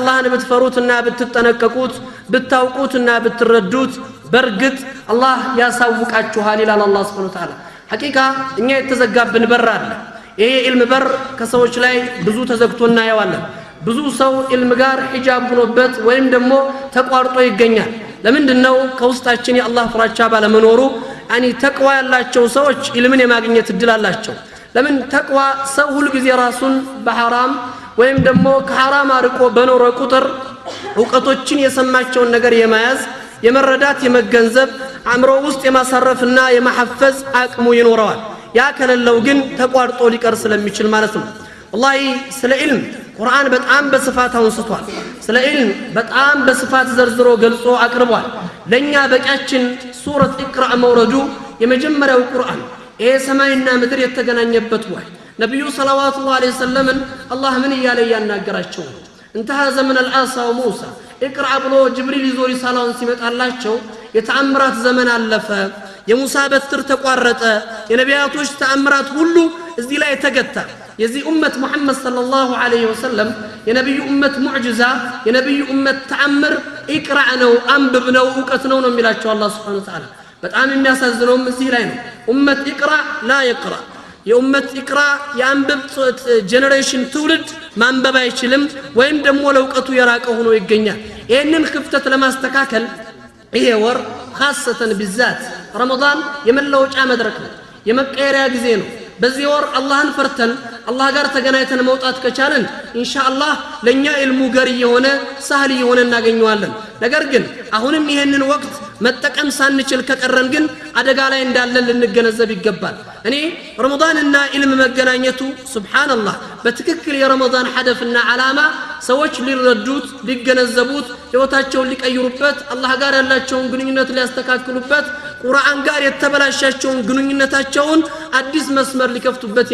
አላህን ብትፈሩትና ብትጠነቀቁት ብታውቁትና ብትረዱት በርግጥ አላህ ያሳውቃችኋል ይላል አላህ Subhanahu Wa Ta'ala ሐቂቃ እኛ የተዘጋብን በር አለ ይሄ ኢልም በር ከሰዎች ላይ ብዙ ተዘግቶና ያዋለን ብዙ ሰው ኢልም ጋር ሒጃብ ሆኖበት ወይም ደግሞ ተቋርጦ ይገኛል ለምንድነው ከውስጣችን የአላህ ፍራቻ ባለመኖሩ ተቅዋ ያላቸው ሰዎች ኢልምን የማግኘት እድል አላቸው ለምን ተቅዋ ሰው ሁሉ ጊዜ ራሱን በሐራም ወይም ደግሞ ከሐራም አርቆ በኖረ ቁጥር ዕውቀቶችን የሰማቸውን ነገር የማያዝ የመረዳት የመገንዘብ አእምሮ ውስጥ የማሳረፍና የማሐፈዝ አቅሙ ይኖረዋል ያ ከሌለው ግን ተቋርጦ ሊቀር ስለሚችል ማለት ነው والله ስለ ኢልም ቁርአን በጣም በስፋት አንስቷል ስለ ኢልም በጣም በስፋት ዘርዝሮ ገልጾ አቅርቧል ለኛ በቂያችን ሱረት ኢቅራ መውረዱ የመጀመሪያው ቁርአን ይሄ ሰማይና ምድር የተገናኘበት ወይ ነብዩ ሰለላሁ ዐለይሂ ወሰለም አላህ ምን ይያለ ያናገራቸው انتهى زمن العصا وموسى اقرا ብሎ ጅብሪል ይዞ ሪሳላውን ሲመጣላቸው የተአምራት ዘመን አለፈ የሙሳ በትር ተቋረጠ የነቢያቶች ተአምራት ሁሉ እዚህ ላይ ተገታ የዚህ ኡመት ሙሐመድ ሰለላሁ ዐለይሂ ወሰለም የነብዩ ኡመት ሙዕጂዛ የነብዩ ኡመት ተአምር ኢቅራ ነው አንብብ ነው ዕውቀት ነው ነው የሚላቸው አላህ Subhanahu Wa Ta'ala በጣም የሚያሳዝነው እዚህ ላይ ነው ኡመት ኢቅራ ላ ይቅራ የኡመት ኢቅራ ያንብብ ጄነሬሽን ትውልድ ማንበብ አይችልም ወይም ደግሞ ለዕውቀቱ የራቀ ሆኖ ይገኛል ይሄንን ክፍተት ለማስተካከል ይሄ ወር خاصة بالذات رمضان የመለወጫ መድረክ ነው የመቀየሪያ ጊዜ ነው በዚህ ወር አላህን ፈርተን አላህ ጋር ተገናኝተን መውጣት ከቻለን ኢንሻአላህ ለኛ ኢልሙ ገር የሆነ ሳህል የሆነ እናገኘዋለን ነገር ግን አሁንም ይሄንን ወቅት መጠቀም ሳንችል ከቀረን ግን አደጋ ላይ እንዳለን ልንገነዘብ ይገባል እኔ ረመዳንና ኢልም መገናኘቱ ሱብሃንአላህ በትክክል የረመዳን ሐደፍና ዓላማ ሰዎች ሊረዱት ሊገነዘቡት ህይወታቸውን ሊቀይሩበት አላህ ጋር ያላቸውን ግንኙነት ሊያስተካክሉበት ቁርአን ጋር የተበላሻቸውን ግንኙነታቸውን አዲስ መስመር ሊከፍቱበት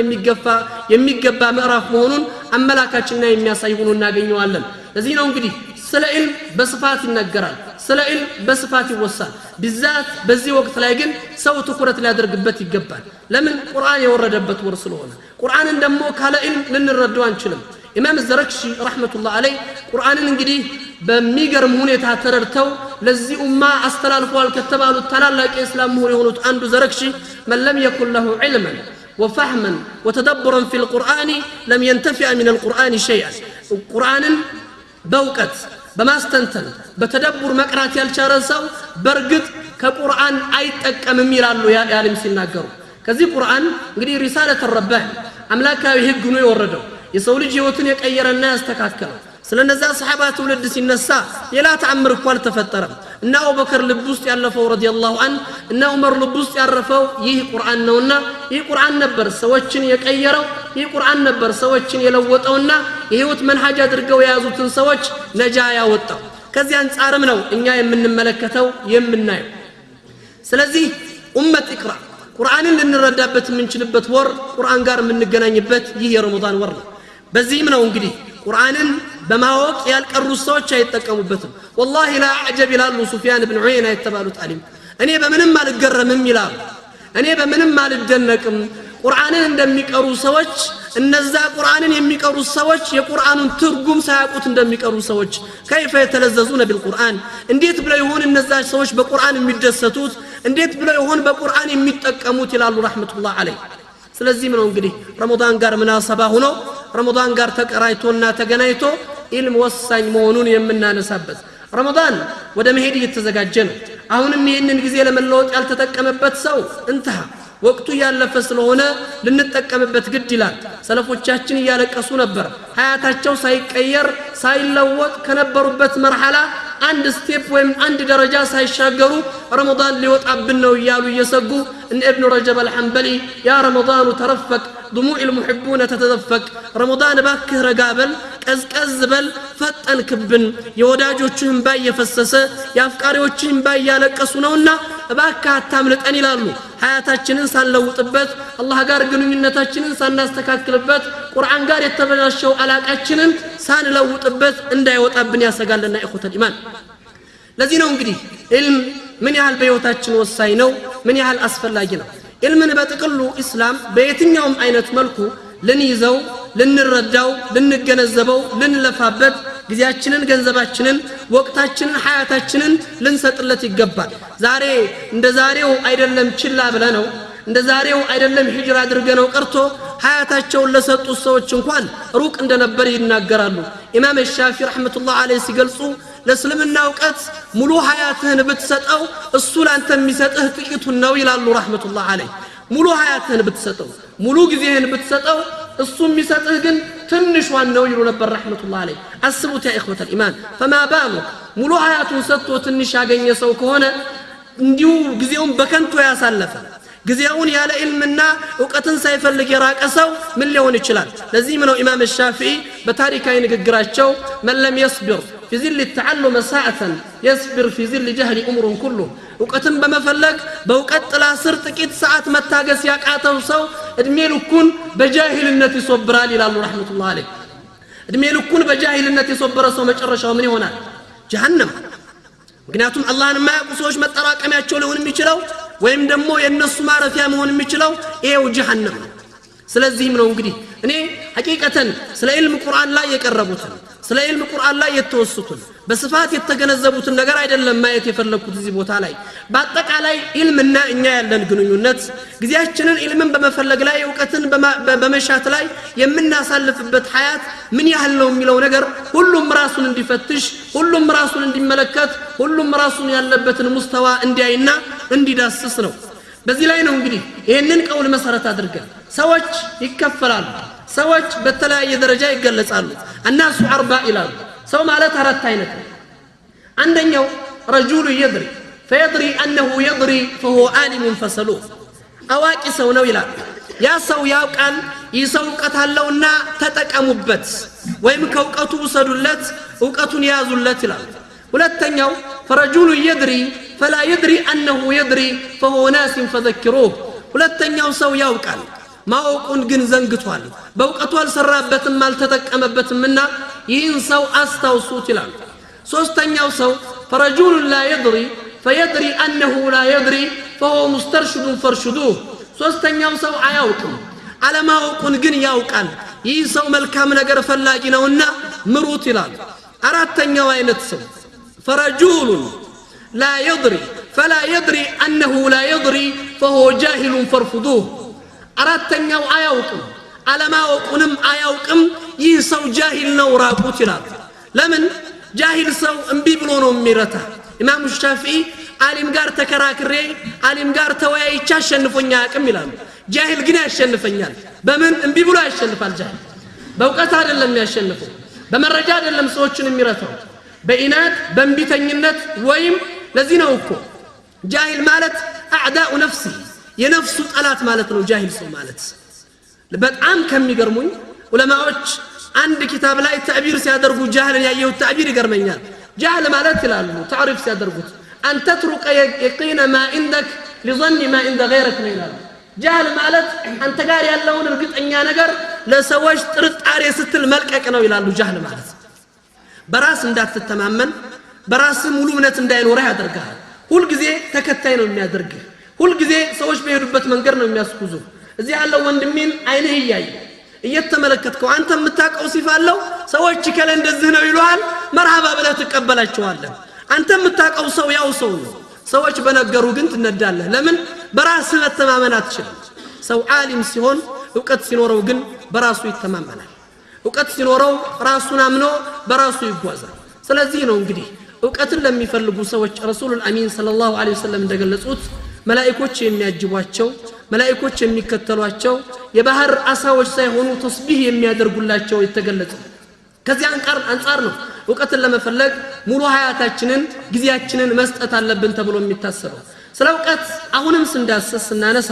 የሚገባ ምዕራፍ መሆኑን አመላካችና የሚያሳይ ሆኖ እናገኘዋለን ለዚህ ነው እንግዲህ ስለ ኢልም በስፋት ይነገራል ስለ ኢልም በስፋት ይወሳል بالذات በዚህ ወቅት ላይ ግን ሰው ትኩረት ሊያደርግበት ይገባል ለምን ቁርአን የወረደበት ወር ስለሆነ ቁርአንን ደግሞ ካለ ኢልም ልንረዳው አንችልም ኢማም ዘረክሺ ረህመቱላህ ዐለይሂ ቁርአንን እንግዲህ በሚገርም ሁኔታ ተረድተው ለዚህ ኡማ አስተላልፈዋል ከተባሉ ታላላቅ የእስላም ምሁር የሆኑት አንዱ ዘረክሺ من لم يكن له علما وفهما وتدبرا في القرآن لم ينتفع من القرآن شيئا القرآن بوقت بماستنتن بتدبر مقرات ያልቻለ ሰው በርግጥ ከቁርአን አይጠቀምም ይላሉ ያለም ሲናገሩ ከዚህ ቁርአን እንግዲህ ሪሳለተ ረባህ አምላካዊ ህግ ነው የወረደው የሰው ልጅ ህይወቱን የቀየረና ያስተካከለው ስለነዛ ሰሃባ ትውልድ ሲነሳ ሌላ ተአምር እኮ አልተፈጠረም እና አቡበከር ልብ ውስጥ ያለፈው ረዲየላሁ ዐንሁ እና ዑመር ልብ ውስጥ ያረፈው ይህ ቁርአን ነውና ይህ ቁርአን ነበር ሰዎችን የቀየረው ይህ ቁርአን ነበር ሰዎችን የለወጠውና የህይወት መንሃጅ አድርገው የያዙትን ሰዎች ነጃ ያወጣው ከዚህ አንፃርም ነው እኛ የምንመለከተው የምናየው ስለዚህ ኡመት ኢቅራ ቁርአንን ልንረዳበት የምንችልበት ወር ቁርአን ጋር የምንገናኝበት ይህ የረመዳን ወር ነው በዚህም ነው እንግዲህ ቁርአንን በማወቅ ያልቀሩ ሰዎች አይተቀሙበትም والله لا اعجب ይላሉ ሱፊያን ኢብኑ ዑየይና የተባሉት ዓሊም እኔ በምንም አልገረምም ይላሉ እኔ በምንም አልደነቅም ቁርአንን እንደሚቀሩ ሰዎች እነዛ ቁርአንን የሚቀሩ ሰዎች የቁርአኑን ትርጉም ሳያውቁት እንደሚቀሩ ሰዎች كيف يتلذذون بالقرآن እንዴት ብለው ይሆን እነዛ ሰዎች በቁርአን የሚደሰቱት እንዴት ብለው ይሆን በቁርአን የሚጠቀሙት ይላሉ ረህመቱላህ ዐለይሂ ስለዚህ ነው እንግዲህ ረመዳን ጋር ምናሰባ ሆኖ ረመዳን ጋር ተቀራይቶና ተገናኝቶ ኢልም ወሳኝ መሆኑን የምናነሳበት ረመዳን ወደ መሄድ እየተዘጋጀ ነው አሁንም ይሄንን ጊዜ ለመለወጥ ያልተጠቀመበት ሰው እንተሃ ወቅቱ ያለፈ ስለሆነ ልንጠቀምበት ግድ ይላል ሰለፎቻችን ያለቀሱ ነበር ሀያታቸው ሳይቀየር ሳይለወጥ ከነበሩበት መርሐላ አንድ ስቴፕ ወይም አንድ ደረጃ ሳይሻገሩ ረመዳን ሊወጣብን ነው ይያሉ እየሰጉ እነ ኢብኑ ረጀብ አልሐንበሊ ያ ረመዳን ተረፈቅ دموع المحبون تتدفق رمضان باكه رقابل قزقز بل فتن كبن يوداجوچهم باي يفسس يافقاريوچهم باي ያለቀሱ ነውና ባካ አታምልጠን ይላሉ ሀያታችንን ሳንለውጥበት አላህ ጋር ግንኙነታችንን ሳናስተካክልበት ቁርአን ጋር የተበላሸው አላቃችንን ሳንለውጥበት እንዳይወጣብን ያሰጋልና ኢኹተል ኢማን ለዚህ ነው እንግዲህ ኢልም ምን ያህል በህይወታችን ወሳኝ ነው ምን ያህል አስፈላጊ ነው ኢልምን በጥቅሉ እስላም በየትኛውም አይነት መልኩ ልንይዘው ልንረዳው ልንገነዘበው ልንለፋበት ጊዜያችንን ገንዘባችንን ወቅታችንን ሐያታችንን ልንሰጥለት ይገባል ዛሬ እንደ ዛሬው አይደለም ችላ ብለነው እንደ ዛሬው አይደለም ሂጅራ አድርገነው ቀርቶ ሐያታቸውን ለሰጡት ሰዎች እንኳን ሩቅ እንደነበር ይናገራሉ ኢማም ሻፊዒ ረህመቱላህ ዐለይሂ ሲገልጹ ለእስልምና ዕውቀት ሙሉ ሐያትህን ብትሰጠው እሱ ላንተ የሚሰጥህ ጥቂቱን ነው ይላሉ ረህመቱላህ ዐለይሂ ሙሉ ሐያትህን ብትሰጠው ሙሉ ጊዜህን ብትሰጠው እሱ የሚሰጥህ ግን ትንሿን ነው ይሉ ነበር ረህመቱላህ ዐለይሂ አስቡት ያ ኢኽወተል ኢማን فما بالك ሙሉ ሐያቱን ሰጥቶ ትንሽ ያገኘ ሰው ከሆነ እንዲሁ ጊዜውን በከንቱ ያሳለፈ ጊዜውን ያለ ኢልምና ዕውቀትን ሳይፈልግ የራቀ ሰው ምን ሊሆን ይችላል ለዚህም ነው ኢማም ሻፊዒ በታሪካዊ ንግግራቸው من لم يصبر في ظل التعلم ساعة يصبر في ظل جهل أمر كله ዕውቀትን በመፈለግ በዕውቀት ጥላ ስር ጥቂት ሰዓት መታገስ ያቃተው ሰው እድሜ ልኩን በጃሂልነት ይሶብራል ይላሉ ረህመቱላህ ዐለይሂ እድሜ ልኩን በጃሂልነት የሶበረ ሰው መጨረሻው ምን ይሆናል ጀሃነም ምክንያቱም አላህን የማያውቁ ሰዎች መጠራቀሚያቸው ሊሆን የሚችለው ወይም ደግሞ የነሱ ማረፊያ መሆን የሚችለው ይሄው ጀሃነም ነው ስለዚህም ነው እንግዲህ እኔ ሐቂቀተን ስለ ኢልም ቁርአን ላይ የቀረቡትን ስለ ኢልም ቁርአን ላይ የተወሱትን በስፋት የተገነዘቡትን ነገር አይደለም ማየት የፈለኩት እዚህ ቦታ ላይ በአጠቃላይ ኢልምና እኛ ያለን ግንኙነት ጊዜያችንን ኢልምን በመፈለግ ላይ ዕውቀትን በመሻት ላይ የምናሳልፍበት ሐያት ምን ያህል ነው የሚለው ነገር ሁሉም ራሱን እንዲፈትሽ ሁሉም ራሱን እንዲመለከት ሁሉም ራሱን ያለበትን ሙስተዋ እንዲያይና እንዲዳስስ ነው በዚህ ላይ ነው እንግዲህ ይሄንን ቀውል መሰረት አድርገን ሰዎች ይከፈላሉ ሰዎች በተለያየ ደረጃ ይገለጻሉ الناس أربع ይላሉ ሰው ማለት አራት አይነት ነው አንደኛው رجل يدري فيدري أنه يدري فهو عالم فصلوه አዋቂ ሰው ነው ይላል ያ ሰው ያውቃል ይሰው ዕውቀት አለውና ተጠቀሙበት ወይም ከዕውቀቱ ወሰዱለት ዕውቀቱን ያዙለት ይላል ሁለተኛው فرجل يدري فلا يدري أنه يدري فهو ناس فذكروه ሁለተኛው ሰው ያውቃል ማወቁን ግን ዘንግቷል በዕውቀቱ አልሰራበትም አልተጠቀመበትምና ይህን ሰው አስታውሱት ይላል ሶስተኛው ሰው فرجل لا يدري فيدري أنه لا يدري فهو مسترشد فارشدوه ሶስተኛው ሰው አያውቅም አለማወቁን ግን ያውቃል ይህ ሰው መልካም ነገር ፈላጊ ነውና ምሩት ይላል አራተኛው አይነት ሰው فرجل لا يدري فلا يدري أنه لا يدري فهو جاهل فارفضوه አራተኛው አያውቅም አለማወቁንም አያውቅም ይህ ሰው ጃሂል ነው ራቁት ይላል ለምን ጃሂል ሰው እንቢ ብሎ ነው የሚረታ ኢማም ሻፊዒ ዓሊም ጋር ተከራክሬ ዓሊም ጋር ተወያይቻ አሸንፎኛ አቅም ይላሉ ጃሂል ግን ያሸንፈኛል በምን እንቢ ብሎ ያሸንፋል ጃሂል በዕውቀት አይደለም ያሸንፈው በመረጃ አይደለም ሰዎችን የሚረታው በኢናት በእንቢተኝነት ወይም ለዚህ ነው እኮ ጃሂል ማለት አዕዳኡ ነፍሲ የነፍሱ ጠላት ማለት ነው ጃሂል ሰው ማለት በጣም ከሚገርሙኝ ዑለማዎች አንድ ኪታብ ላይ ተዕቢር ሲያደርጉ ጃህልን ያየው ተዕቢር ይገርመኛል ጃህል ማለት ይላሉ ታሪፍ ሲያደርጉት أن تترك يقين ما عندك لظن ما عند غيرك ነው ይላሉ ጃህል ማለት አንተ ጋር ያለውን እርግጠኛ ነገር ለሰዎች ጥርጣሬ ስትል መልቀቅ ነው ይላሉ ጃህል ማለት በራስ እንዳትተማመን በራስ ሙሉ እምነት እንዳይኖርህ ያደርጋል ሁሉ ጊዜ ተከታይ ነው የሚያደርግህ ሁሉ ጊዜ ሰዎች በሄዱበት መንገድ ነው የሚያስኩዙ እዚህ ያለው ወንድሜን አይንህ ይያይ እየተመለከትከው አንተ የምታቀው ሲፋለው ሰዎች ከለ እንደዚህ ነው ይሏል መርሃባ ብለህ ተቀበላቸዋለህ አንተ የምታቀው ሰው ያው ሰው ነው ሰዎች በነገሩ ግን ትነዳለህ ለምን በራስ መተማመን አትችልም ሰው ዓሊም ሲሆን ዕውቀት ሲኖረው ግን በራሱ ይተማመናል ዕውቀት ሲኖረው ራሱን አምኖ በራሱ ይጓዛል ስለዚህ ነው እንግዲህ ዕውቀትን ለሚፈልጉ ሰዎች ረሱሉል አሚን ሰለላሁ ዐለይሂ ወሰለም እንደገለጹት መላእክቶች የሚያጅቧቸው መላእክቶች የሚከተሏቸው የባህር አሳዎች ሳይሆኑ ተስቢህ የሚያደርጉላቸው የተገለጸ ከዚህ አንፃር ነው ዕውቀትን ለመፈለግ ሙሉ ሐያታችንን ጊዜያችንን መስጠት አለብን ተብሎ የሚታሰበው ስለ ዕውቀት አሁንም ስናነሳ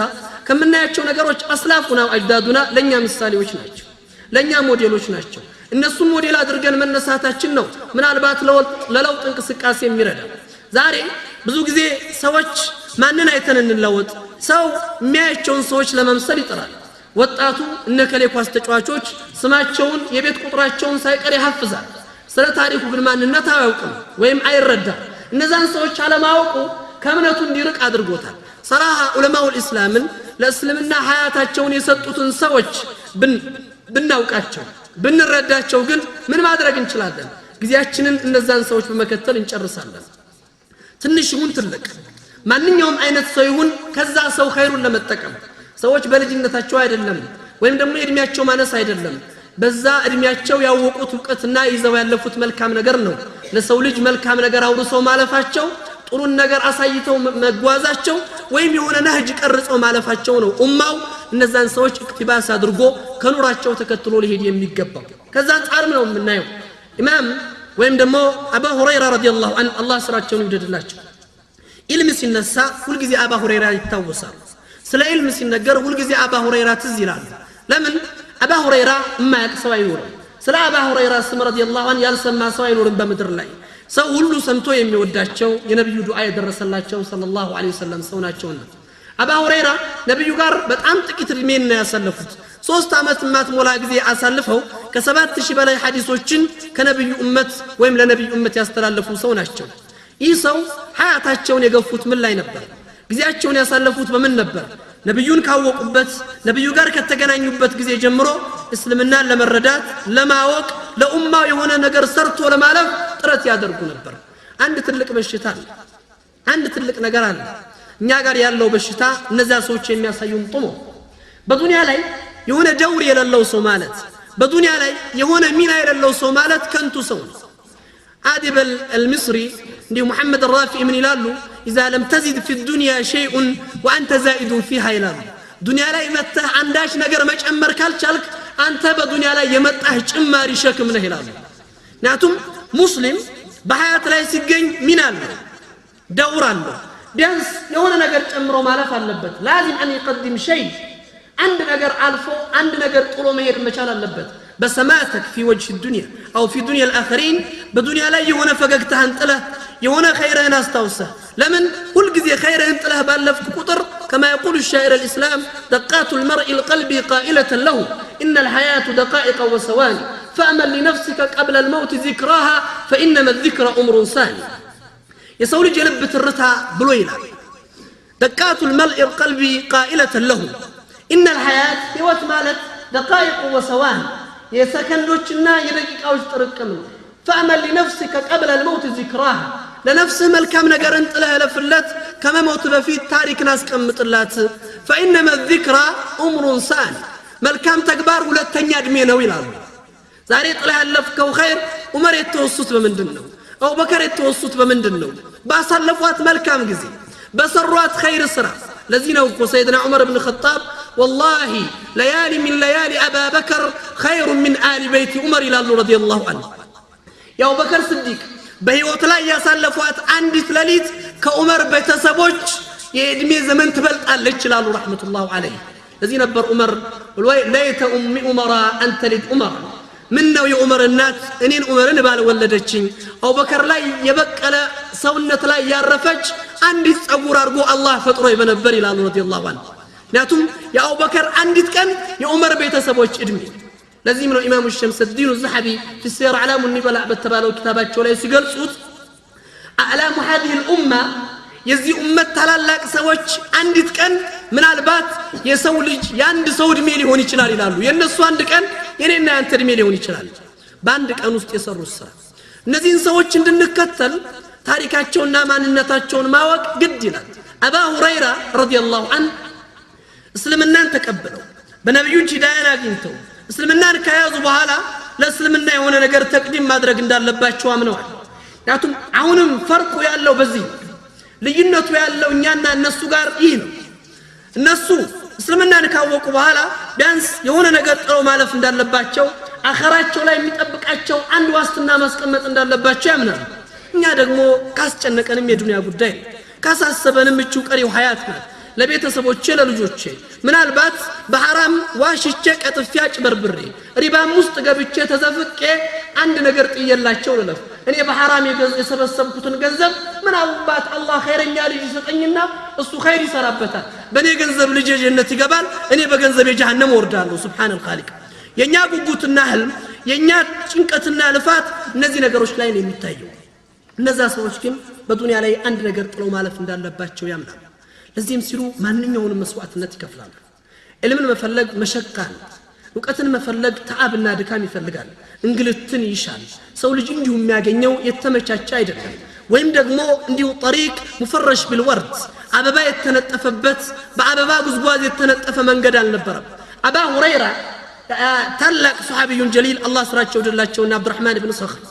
ከምናያቸው ነገሮች አስላፉና አጅዳዱና ለኛ ምሳሌዎች ናቸው ለኛ ሞዴሎች ናቸው እነሱ ሞዴል አድርገን መነሳታችን ነው ምናልባት ለለውጥ እንቅስቃሴ የሚረዳ ዛሬ ብዙ ጊዜ ሰዎች ማንን አይተን እንለወጥ ሰው የሚያያቸውን ሰዎች ለመምሰል ይጥራል ወጣቱ እነከሌ ኳስ ተጫዋቾች ስማቸውን የቤት ቁጥራቸውን ሳይቀር ያሐፍዛል ስለ ታሪኩ ግን ማንነት አያውቅም ወይም አይረዳም እነዛን ሰዎች አለማወቁ ከእምነቱ እንዲርቅ አድርጎታል ሰራሃ ዑለማው الاسلامን ለእስልምና ሐያታቸውን የሰጡትን ሰዎች ብናውቃቸው ብንረዳቸው ግን ምን ማድረግ እንችላለን ጊዜያችንን እነዛን ሰዎች በመከተል እንጨርሳለን ትንሽ ይሁን ትልቅ ማንኛውም አይነት ሰው ይሁን ከዛ ሰው ኸይሩን ለመጠቀም ሰዎች በልጅነታቸው አይደለም ወይም ደግሞ እድሜያቸው ማነስ አይደለም በዛ እድሜያቸው ያወቁት ዕውቀትና ይዘው ያለፉት መልካም ነገር ነው ለሰው ልጅ መልካም ነገር አውርሰው ማለፋቸው ጥሩን ነገር አሳይተው መጓዛቸው ወይም የሆነ ነህጅ ቀርጸው ማለፋቸው ነው ኡማው እነዛን ሰዎች እክትባስ አድርጎ ከኑራቸው ተከትሎ ሊሄድ የሚገባው ከዛ አንፃር ነው የምናየው ኢማም ወይም ደግሞ አቡ ሁረይራ ረዲየላሁ ዐንሁ አላህ ስራቸውን ይወደድላቸው ኢልም ሲነሳ ሁሉ ጊዜ አቡ ሁረይራ ይታወሳል ስለ ኢልም ሲነገር ሁሉ ጊዜ አቡ ሁረይራ ትዝ ይላል ለምን አቡ ሁረይራ የማያውቅ ሰው አይኖርም ስለ አቡ ሁረይራ ስም ረዲየላሁ ዐንሁ ያልሰማ ሰው አይኖርም በምድር ላይ ሰው ሁሉ ሰምቶ የሚወዳቸው የነብዩ ዱዓ የደረሰላቸው ሰለላሁ ዐለይሂ ወሰለም ሰው ናቸውና አቡ ሁረይራ ነብዩ ጋር በጣም ጥቂት እድሜን ያሳለፉት 3 አመት ማትሞላ ጊዜ አሳልፈው ከ7000 በላይ ሐዲሶችን ከነብዩ ኡመት ወይም ለነብዩ ኡመት ያስተላለፉ ሰው ናቸው ይህ ሰው ሐያታቸውን የገፉት ምን ላይ ነበር ጊዜያቸውን ያሳለፉት በምን ነበር ነብዩን ካወቁበት ነብዩ ጋር ከተገናኙበት ጊዜ ጀምሮ እስልምናን ለመረዳት ለማወቅ ለኡማው የሆነ ነገር ሰርቶ ለማለፍ ጥረት ያደርጉ ነበር አንድ ትልቅ በሽታ አለ አንድ ትልቅ ነገር አለ እኛ ጋር ያለው በሽታ እነዛ ሰዎች የሚያሳዩን ጥሞ በዱንያ ላይ የሆነ ደውር የሌለው ሰው ማለት በዱንያ ላይ የሆነ ሚና የሌለው ሰው ማለት ከንቱ ሰው عادب المصري دي محمد الرافعي من يلالو إذا لم تزد في الدنيا شيء وأنت زائد فيها يلالو دنيا لا يمتح عنداش نقر مج أمر كالشالك أنت بدنيا لا يمتح جماري شك منه يلالو ناتم مسلم بحياة لا يسجن منال دوران بيانس يهونا نقر أمره ما لف اللبت لازم أن يقدم شيء عند نقر ألفو عند نقر طولو مير مشال اللبت بسماتك في وجه الدنيا أو في دنيا الآخرين بدنيا لا يهونا فققتها انتله يهونا خيرها ناس توسه لمن كل قذي خيرها انتله باللفت قطر كما يقول الشاعر الإسلام دقات المرء القلب قائلة له إن الحياة دقائق وثواني فأمل لنفسك قبل الموت ذكراها فإنما الذكر أمر ثاني يسولي جلبة الرتع بلويلة دقات المرء القلب قائلة له إن الحياة هوت مالت دقائق وثواني يسكنوچنا يدقيقاوچ ጥርቅም فأمل لنفسك قبل الموت ذكراها لنفسه መልካም ነገር እንጥለህ ለፍለት ከመሞት በፊት ታሪክ ናስቀምጥላት فإنما الذكرى أمر ثاني መልካም ተግባር ሁለተኛ እድሜ ነው ይላሉ ዛሬ ጥለህ ያለፍከው ኸይር ዑመር የተወሱት በምንድነው አቡበከር የተወሱት በምንድነው ባሳለፏት መልካም ጊዜ በሰሯት ኸይር ስራ ለዚህ ነው እኮ ሰይድና ዑመር ኢብኑ ኸጣብ والله ليالي من ليالي أبا بكر خير من آل بيت عمر رضي الله عنه يا أبو بكر صديق بهيوت لا يسلفوات عندي ثلاليت كعمر بيتسبوج يدمي زمن تبلت قالت لالو رحمة الله عليه الذي نبر عمر ليت أم عمر أن تلد عمر منه يا عمر الناس انين عمر نبال ولدتشين أبو بكر لا يبقى لا سونة لا يرفج عندي تصور أرجو الله فطره بنبر لالو رضي الله عنه ناتم يا أبو بكر عندك كان يا عمر بيتسبوج ادمي لازم ነው ኢማሙ الشمس الدين الذهبي في السير علام النبلاء በተባለው ኪታባቸው ላይ ሲገልጹት አዕላሙ هذه الامه የዚህ ኡመት ታላላቅ ሰዎች አንዲት ቀን ምናልባት የሰው ልጅ ያንድ ሰው እድሜ ሊሆን ይችላል ይላሉ የነሱ አንድ ቀን የኔና ያንተ እድሜ ሊሆን ይችላል በአንድ ቀን ውስጥ የሰሩት ስራ እነዚህን ሰዎች እንድንከተል ታሪካቸውና ማንነታቸውን ማወቅ ግድ ይላል አቡ ሁረይራ ረዲየላሁ ዐንሁ እስልምናን ተቀበለው በነብዩ ሂዳያን አግኝተው እስልምናን ከያዙ በኋላ ለእስልምና የሆነ ነገር ተቅዲም ማድረግ እንዳለባቸው አምነዋል ያቱም አሁንም ፈርቁ ያለው በዚህ ልዩነቱ ያለው እኛና እነሱ ጋር ይህ ነው እነሱ እስልምናን ካወቁ በኋላ ቢያንስ የሆነ ነገር ጥለው ማለፍ እንዳለባቸው አኸራቸው ላይ የሚጠብቃቸው አንድ ዋስትና ማስቀመጥ እንዳለባቸው ያምናሉ እኛ ደግሞ ካስጨነቀንም የዱንያ ጉዳይ ካሳሰበንም እቹ ቀሪው ሐያት ነው ለቤተሰቦቼ ለልጆቼ ምናልባት በሐራም ዋሽቼ ቀጥፊያ ጭበርብሬ ሪባም ውስጥ ገብቼ ተዘፍቄ አንድ ነገር ጥየላቸው ለለፍ እኔ በሐራም የሰበሰብኩትን ገንዘብ ምናልባት አላህ ኸይረኛ ልጅ ይሰጠኝና እሱ ኸይር ይሰራበታል በኔ ገንዘብ ልጅ ጀነት ይገባል እኔ በገንዘብ የጀሃነም ወርዳለሁ ሱብሃነል ኻሊቅ የኛ ጉጉትና ህልም የኛ ጭንቀትና ልፋት እነዚህ ነገሮች ላይ ነው የሚታየው እነዛ ሰዎች ግን በዱንያ ላይ አንድ ነገር ጥለው ማለፍ እንዳለባቸው ያምናሉ ለዚህም ሲሉ ማንኛውንም መስዋዕትነት ይከፍላሉ ዕልምን መፈለግ መሸቃን እውቀትን መፈለግ ተዓብና ድካም ይፈልጋል እንግልትን ይሻል ሰው ልጅ እንዲሁ የሚያገኘው የተመቻቸ አይደለም ወይም ደግሞ እንዲሁ طريق مفرش بالورد አበባ የተነጠፈበት በአበባ ጉዝጓዝ የተነጠፈ መንገድ አልነበረም አባ ሁረይራ ታላቅ ሱሐቢዩን ጀሊል አላህ ስራቸው ደላቸውና አብዱራህማን ኢብኑ ሰኽር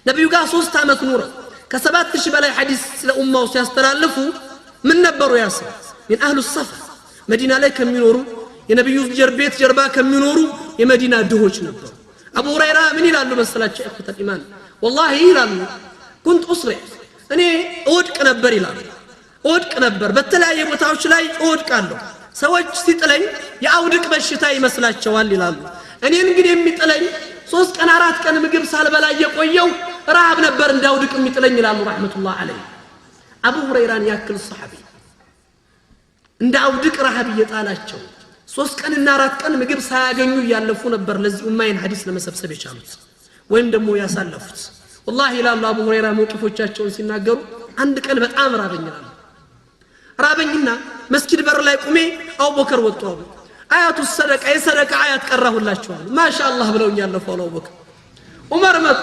ነብዩ ጋር 3 አመት ኑረው ከ7000 በላይ ሐዲስ ለኡማው ሲያስተላልፉ ምን ነበሩ ያሰው من اهل الصفا مدينه ላይ ከሚኖሩ የነብዩ ጀርቤት ጀርባ ከሚኖሩ የመዲና ድሆች ነበሩ አቡ ሁረይራ ምን ይላሉ መሰላችሁ እخوة الإيمان والله ይላሉ كنت اسرع እኔ እወድቅ ነበር ይላሉ እወድቅ ነበር በተለያየ ቦታዎች ላይ እወድቃለሁ ሰዎች ሲጥለኝ የአውድቅ በሽታ ይመስላቸዋል ይላሉ እኔን ግን የሚጥለኝ 3 ቀን 4 ቀን ምግብ ሳልበላ የቆየው ረሃብ ነበር እንዳውድቅ የሚጥለኝ ይላሉ ረህመቱላህ ዐለይሂ አቡ ሁረይራን ያክል ሱሐቢ እንዳውድቅ ረሃብ እየጣላቸው 3 ቀንና 4 ቀን ምግብ ሳያገኙ ያለፉ ነበር ለዚህ ኡማይን ሐዲስ ለመሰብሰብ የቻሉት ወይም ደግሞ ያሳለፉት والله ይላሉ አቡ ሁረይራ ሞቅፎቻቸውን ሲናገሩ አንድ ቀን በጣም ራበኝና መስጊድ በር ላይ ቆሜ አቡበከር ወጡ አያቱ ሰደቃ የሰደቃ አያት ቀራሁላችሁ ማሻአላህ ብለውኝ ያለፉ አቡበከር ዑመር መጡ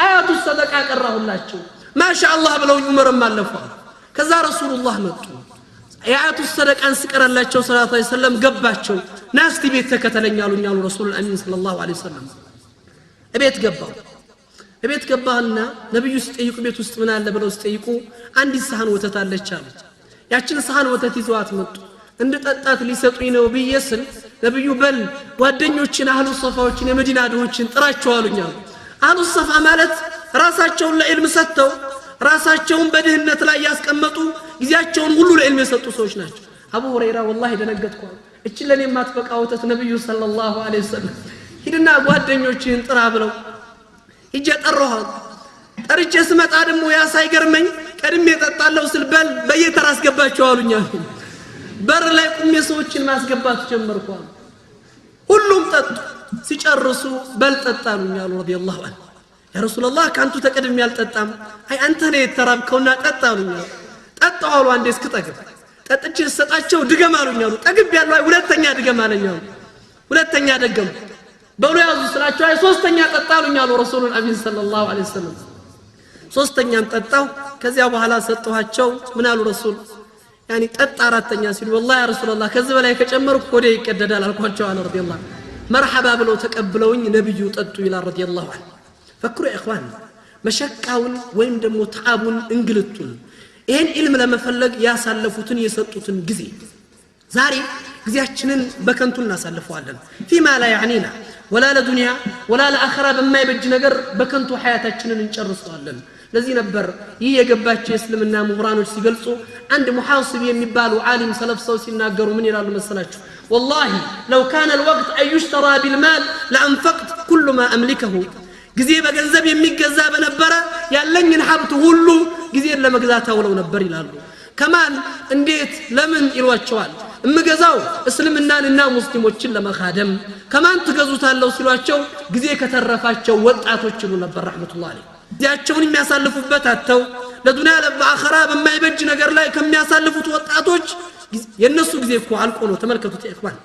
አያቱ ሰደቃ ቀራሁላችሁ ማሻአላህ ብለውኝ ዑመርም አለፉ ከዛ ረሱላህ መጡ አያቱ ሰደቃን ስቀራላቸው ሰለላሁ ዐለይሂ ወሰለም ገባቸው ናስቲ ቤት ተከተለኛሉኝ አሉ ረሱል አሚን ሰለላሁ ዐለይሂ ወሰለም እቤት ገባና ነብዩ ሲጠይቁ ቤት ውስጥ ምን አለ ብለው ሲጠይቁ አንዲት ሳህን ወተት አለች አሉ ያችን ሳህን ወተት ይዘዋት መጡ እንድጠጣት ሊሰጡኝ ነው ብየስል ነብዩ በል ጓደኞችን አህሉ ሶፋዎችን የመዲና ድሆችን ጥራቸው አሉኝ አሉ አህሉ ሶፋ ማለት ራሳቸውን ለዕልም ሰጥተው ራሳቸውን በድህነት ላይ ያስቀመጡ ጊዜያቸውን ሁሉ ለዕልም የሰጡ ሰዎች ናቸው አቡ ሁረይራ والله ደነገጥኩ እቺ ለኔ ማትበቃ ወተት ነብዩ ሰለላሁ ዐለይሂ ወሰለም ሂድና ጓደኞችን ጥራ ብለው ይጀጠሩሃ ጠርቼ ስመጣ ደግሞ ያ ሳይገርመኝ ቀድሜ እጠጣለሁ ስል በል በየተራ አስገባቸው አሉኝ በር ላይ ቁሜ ሰዎችን ማስገባት ጀመርኩ ሁሉም ጠጡ ሲጨርሱ በል ጠጣሉኝ አሉ ረዲየላሁ ዐንሁ ያ ረሱላህ ካንቱ ተቀድሜ ያልጠጣም አይ አንተ ነህ የተራብከውና ጠጣሉኝ ጠጣው አሉ አንዴ እስክጠግብ ጠጥቼ ሰጣቸው ድገም አሉኝ አሉ ጠግብ ያለው አይ ሁለተኛ ድገም አለኝ አሉ ሁለተኛ ደገም በሉ ያዙ ስላቸው አይ ሶስተኛ ጠጣሉኝ አሉ ረሱሉን አሚን ሰለላሁ ዐለይሂ ወሰለም ሶስተኛን ጠጣው ከዚያ በኋላ ሰጠኋቸው ምን አሉ ረሱል ያኒ ጠጣ አራተኛ ሲሉ والله ያ ረሱላህ ከዚህ በላይ ከጨመርኩ ሆዴ ይቀደዳል አልኳቸው አለ ረዲየላሁ መርሐባ ብለው ተቀብለውኝ ነብዩ ጠጡ ይላል ረዲየላሁ ዐንሁ ፈክሩ ኢኽዋን መሸቃውን ወይም ደግሞ ተዓቡን እንግልቱን ይሄን ኢልም ለመፈለግ ያሳለፉትን የሰጡትን ጊዜ ዛሬ ጊዜያችንን በከንቱ እናሳልፈዋለን فيما لا يعنينا ولا لدنيا ولا لآخرة بما يبج ነገር በከንቱ ሐያታችንን እንጨርሰዋለን ለዚህ ነበር ይህ የገባቸው እስልምና ምሁራኖች ሲገልጹ አንድ ሙሐሲብ የሚባሉ ዓሊም ሰለፍ ሰው ሲናገሩ ምን ይላሉ መሰላችሁ والله لو كان الوقت أن يشترى بالمال لأنفقت كل ما أملكه ጊዜ በገንዘብ የሚገዛ በነበረ ያለኝን ሀብት ሁሉ ጊዜን ለመግዛት አውለው ነበር ይላሉ ከማን እንዴት ለምን ይሏቸዋል እምገዛው እስልምናንና ሙስሊሞችን ለመኻደም ከማን ትገዙታለው ሲሏቸው ጊዜ ከተረፋቸው ወጣቶች ይሉ ነበር ረህመቱላህ ዐለይሂ ጊዜያቸውን የሚያሳልፉበት አተው ለዱንያ ለአኺራ በማይበጅ ነገር ላይ ከሚያሳልፉት ወጣቶች የነሱ ጊዜ እኮ አልቆ ነው ተመልከቱት ኢኽዋን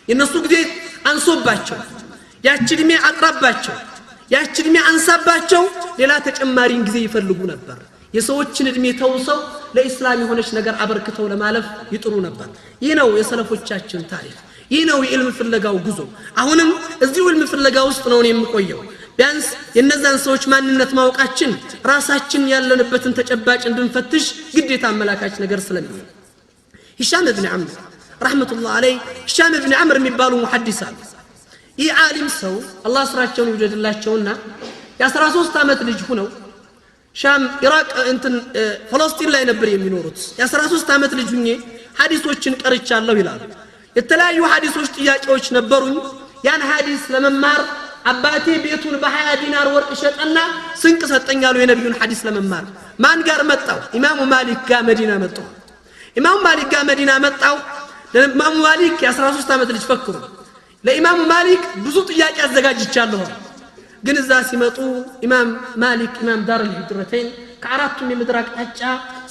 የነሱ ጊዜ አንሶባቸው ያቺ እድሜ አጥራባቸው ያቺ እድሜ አንሳባቸው ሌላ ተጨማሪን ጊዜ ይፈልጉ ነበር የሰዎችን እድሜ ተውሰው ለኢስላም የሆነች ነገር አበርክተው ለማለፍ ይጥሩ ነበር ይህ ነው የሰለፎቻችን ታሪክ ይህ ነው የዕልም ፍለጋው ጉዞ አሁንም እዚሁ ዕልም ፍለጋ ውስጥ ነው የምቆየው ቢያንስ የነዛን ሰዎች ማንነት ማወቃችን ራሳችን ያለንበትን ተጨባጭ እንድንፈትሽ ግዴታ አመላካች ነገር ስለሚሆን ሂሻም ኢብኑ ዐምር ረህመቱላህ ዐለይሂ ሂሻም ኢብኑ ዐምር የሚባሉ ሙሐዲስ አሉ ይህ ዓሊም ሰው አላህ ስራቸውን ይወደድላቸውና የ13 አመት ልጅ ሆነው ሻም ኢራቅ እንትን ፍልስጤም ላይ ነበር የሚኖሩት የ13 አመት ልጅ ሆኜ ሐዲሶችን ቀርቻለሁ ይላሉ የተለያዩ ሐዲሶች ጥያቄዎች ነበሩኝ ያን ሐዲስ ለመማር አባቴ ቤቱን በ20 ዲናር ወርቅ ሸጠና ስንቅ ሰጠኛሉ የነብዩን ሐዲስ ለመማር ማን ጋር መጣው ኢማሙ ማሊክ ጋር መዲና መጣው ኢማሙ ማሊክ ጋር መዲና መጣው ለኢማሙ ማሊክ የ13 አመት ልጅ ፈክሩ ለኢማሙ ማሊክ ብዙ ጥያቄ አዘጋጅቻለሁ ግን እዛ ሲመጡ ኢማም ማሊክ ኢማም ዳር الهجرتين ከአራቱም የምድር አቅጣጫ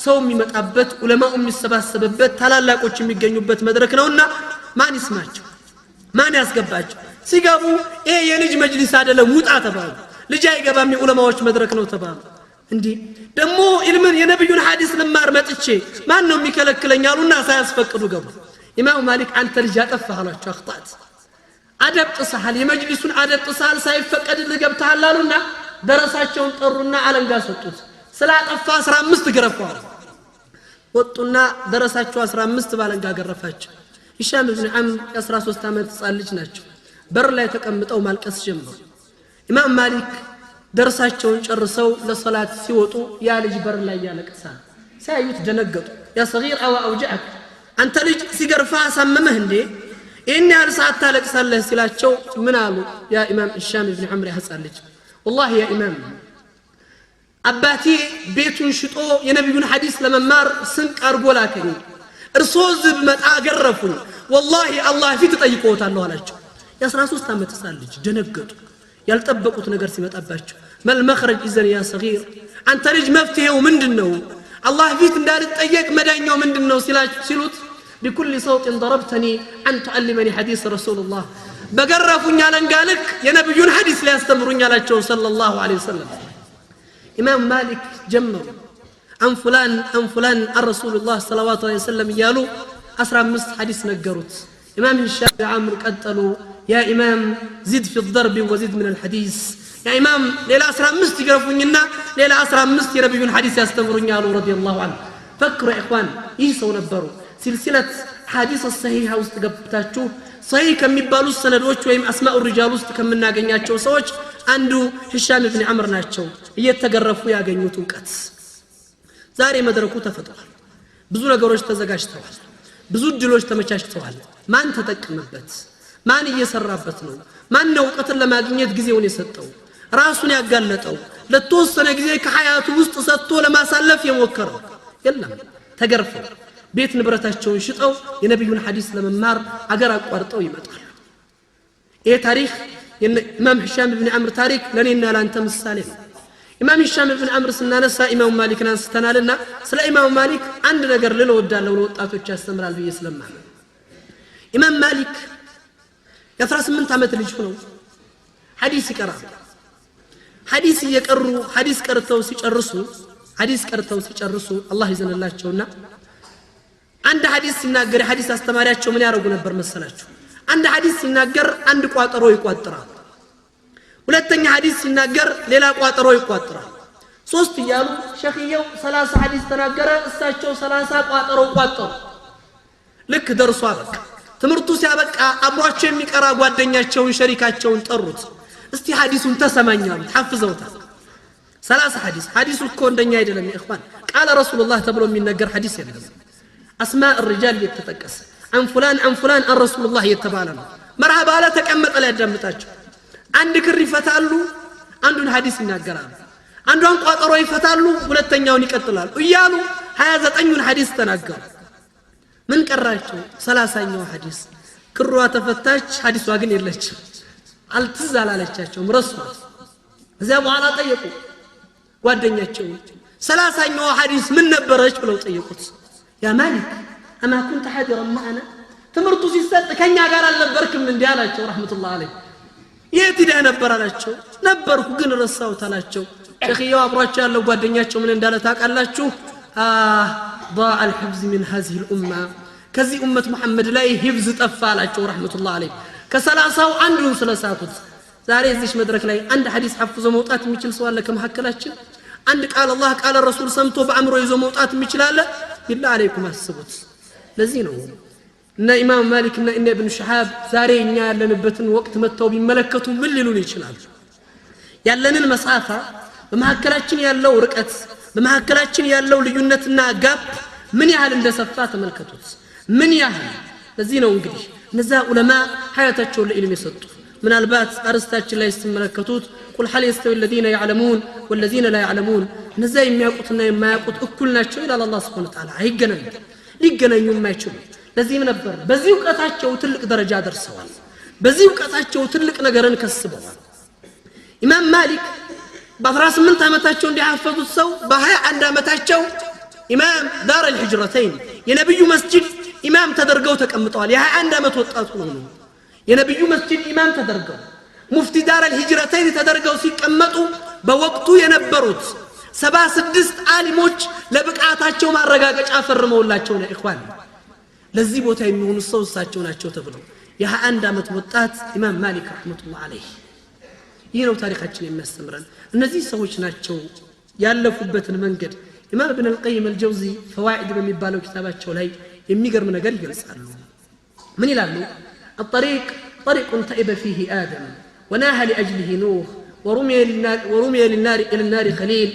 ሰው የሚመጣበት ዑለማው የሚሰባሰብበት ታላላቆች የሚገኙበት መድረክ ነውና ማን ይስማቸው ማን ያስገባቸው ሲገቡ ይሄ የልጅ መጅሊስ አይደለም ውጣ ተባሉ ልጅ አይገባም የዑለማዎች መድረክ ነው ተባሉ እንዴ ደሞ ኢልምን የነብዩን ሐዲስ ልማር መጥቼ ማን ነው የሚከለክለኝ አሉና ሳያስፈቅዱ ገቡ ኢማም ማሊክ አንተ ልጅ ያጠፋህ አሏቸው አخطأت አደብ ጥሰሃል የመጅሊሱን አደብ ጥሰሃል ሳይፈቀድልህ ገብተሃል አሉና ደረሳቸውን ጠሩና አለንጋ ሰጡት ስላጠፋ 15 ገረፈዋል ወጡና ደረሳቸው 15 ባለንጋ ገረፋቸው ሂሻም ኢብኑ ዐምር 13 ዓመት ህፃን ልጅ ናቸው በር ላይ ተቀምጠው ማልቀስ ጀመሩ ኢማም ማሊክ ደርሳቸውን ጨርሰው ለሶላት ሲወጡ ያ ልጅ በር ላይ ያለቅሳል ሳይዩት ደነገጡ ያ صغير او اوجعك አንተ ልጅ ሲገርፋ አሳመመህ እንዴ እኔ ያል ሰዓት ታለቅሳለህ ሲላቸው ምን አሉ ያ ኢማም ሂሻም ኢብኑ ዐምር ህፃን ልጅ والله يا امام አባቴ ቤቱን ሽጦ የነብዩን ሐዲስ ለመማር ስንቅ አርጎ ላከኝ እርሶ ዝብ መጣ ገረፉኝ والله الله ፊት ጠይቆታለሁ አላቸው የ13 ዓመት ህፃን ልጅ ደነገጡ ያልጠበቁት ነገር ሲመጣባቸው መልመخرج اذا يا صغير አንተ ልጅ መፍትሄው ምንድነው አላህ ፊት እንዳልጠየቅ መዳኛው ምንድነው ሲሉት بكل صوت ضربتني ان تعلمني حديث رسول الله በገረፉኝ አለንጋልክ የነብዩን ሐዲስ ሊያስተምሩኝ አላቸው ሰለላሁ ዐለይሂ ወሰለም ኢማም ማሊክ ጀመሩ عن فلان الرسول الله صلى الله عليه وسلم يالو 15 حديث نجروت امام هشام عمرو قتلوا يا امام زد في الضرب وزد من الحديث يا امام ليله 15 يغرفونينا ليله 15 يربيون حديث يستمرون يالو رضي الله عنه فكروا يا اخوان يسوا نبروا سلسله حديث الصحيحه واستقبتاچو صحيح ከሚባሉ ሰነዶች ወይም አስማኡ الرجال ውስጥ ከመናገኛቸው ሰዎች አንዱ هشام ابن عمرو ናቸው እየተገረፉ ያገኙት ዕውቀት ዛሬ መድረኩ ተፈጥሯል ብዙ ነገሮች ተዘጋጅተዋል ብዙ ድሎች ተመቻችተዋል ማን ተጠቀመበት ማን እየሰራበት ነው ማን ነው ዕውቀትን ለማግኘት ጊዜውን የሰጠው ራሱን ያጋለጠው ለተወሰነ ጊዜ ከሐያቱ ውስጥ ሰጥቶ ለማሳለፍ የሞከረው የለም ተገርፈው ቤት ንብረታቸውን ሽጠው የነብዩን ሐዲስ ለመማር አገር አቋርጠው ይመጣሉ ይሄ ታሪክ የኢማም ሂሻም ኢብኑ ዐምር ታሪክ ለኔና ላንተ ምሳሌ ነው ኢማም ሂሻም ኢብኑ ዐምር ስናነሳ ኢማም ማሊክን አንስተናልና ስለ ኢማም ማሊክ አንድ ነገር ልል ወዳለው ለወጣቶች ያስተምራል ብዬ ስለማመን ኢማም ማሊክ የ18 ዓመት ልጅ ሆነው ሐዲስ ይቀራሉ ሐዲስ እየቀሩ ሐዲስ ቀርተው ሲጨርሱ አላህ ይዘንላቸውና አንድ ሐዲስ ሲናገር ሐዲስ አስተማሪያቸው ምን ያረጉ ነበር መሰላችሁ አንድ ሐዲስ ሲናገር አንድ ቋጠሮ ይቋጥራል ሁለተኛ ሐዲስ ሲናገር ሌላ ቋጠሮ ይቋጥራል ሶስት ይያሉ ሸኺየው 30 ሐዲስ ተናገረ እሳቸው 30 ቋጠሮ ቋጠሩ ልክ ደርሷ በቃ ትምርቱ ሲያበቃ አብሯቸው የሚቀራ ጓደኛቸውን ሸሪካቸውን ጠሩት እስቲ ሐዲሱን ተሰማኛሉ ተሐፍዘውታል 30 ሐዲሱ እኮ እንደኛ አይደለም ይخوان ቃለ ረሱላህ ተብሎ የሚነገር ሐዲስ የለም اسماء الرجال يتتقس عن فلان عن رسول الله يتبالنا مرحبا لا تقمط لا يدمطاچو አንድ ክር ይፈታሉ አንዱን ሐዲስ ይናገራሉ አንዱን ቋጠሮ ይፈታሉ ሁለተኛውን ይቀጥላሉ እያሉ 29ን ሐዲስ ተናገሩ ምን ቀራቸው 30ኛው ሐዲስ ክሯ ተፈታች ሐዲሷ ግን የለችም አልተዛላለቻቸው ረሷት እዚያ በኋላ ጠየቁ ጓደኛቸው 30ኛው ሐዲስ ምን ነበረች ብለው ጠየቁት يا مالك اما كنت حاضرا معنا تمرتو ሲሰጥ ከኛ ጋር አልነበርክም እንዴ አላቸው ረህመቱላህ አለይህ የት ሄደ ነበር አላቸው ነበርኩ ግን ረሳሁት አላቸው ሸኺያው አብሯቸው ያለው ጓደኛቸው ምን እንዳለ ታውቃላችሁ ضاع الحفظ من هذه الامه ከዚህ ኡመት መሐመድ ላይ ሂፍዝ ጠፋ አላቸው ረህመቱላህ አለይህ ከ30ው አንዱን ስለሳቱት ዛሬ እዚህ መድረክ ላይ አንድ ሐዲስ ሐፍዞ መውጣት የሚችል ሰው አለ ከመሐከላችን አንድ ቃል አላህ ቃል ረሱል ሰምቶ በአእምሮ ይዞ መውጣት የሚችል አለ بالله عليكم አስቡት ለዚህ ነው እና ኢማም ማሊክ እና ኢብኑ ሸሃብ ዛሬ እኛ ያለንበትን ወቅት መተው ቢመለከቱ ምን ሊሉን ይችላል ያለንን መሳፋ በመሐከላችን ያለው ርቀት በመሐከላችን ያለው ልዩነትና ጋፕ ምን ያህል እንደሰፋ ተመልከቱት ምን ያህል ለዚህ ነው እንግዲህ እነዛ ዑለማ ሐያታቸውን ለኢልም የሰጡ ምናልባት አርስታችን ላይ ስትመለከቱት ቁል ሐል يستوي الذين يعلمون والذين لا يعلمون እነዛ የሚያውቁትና የማያውቁት እኩል ናቸው ይላል አላህ Subhanahu Wa Ta'ala ሊገናኙ የማይችሉ ለዚህም ነበር በዚህ ዕውቀታቸው ትልቅ ደረጃ ደርሰዋል በዚህ ዕውቀታቸው ትልቅ ነገርን ከስበዋል ኢማም ማሊክ በ18 ዓመታቸው እንዲያፈዙት ሰው በ21 ዓመታቸው ኢማም ዳር الحجرتين የነብዩ መስጂድ ኢማም ተደርገው ተቀምጠዋል የ21 ዓመት ወጣት ሆነው የነብዩ መስጂድ ኢማም ተደርገው ሙፍቲ ዳር አልሂጅረተይን ተደርገው ሲቀመጡ በወቅቱ የነበሩት 76 ዓሊሞች ለብቃታቸው ማረጋገጫ ፈርመውላቸው ነው ኢኽዋን ለዚህ ቦታ የሚሆኑ ሰው እሳቸው ናቸው ተብለው የ21 ዓመት ወጣት ኢማም ማሊክ ረህመቱላህ ዐለይሂ ይህ ነው ታሪካችን የሚያስተምረን እነዚህ ሰዎች ናቸው ያለፉበትን መንገድ ኢማም ኢብኑ አልቀይም አልጀውዚ ፈዋኢድ በሚባለው ኪታባቸው ላይ የሚገርም ነገር ይገልጻሉ ምን ይላሉ الطريق طريق تئب فيه آدم وناهى لأجله نوح ورمي للنار إلى النار خليل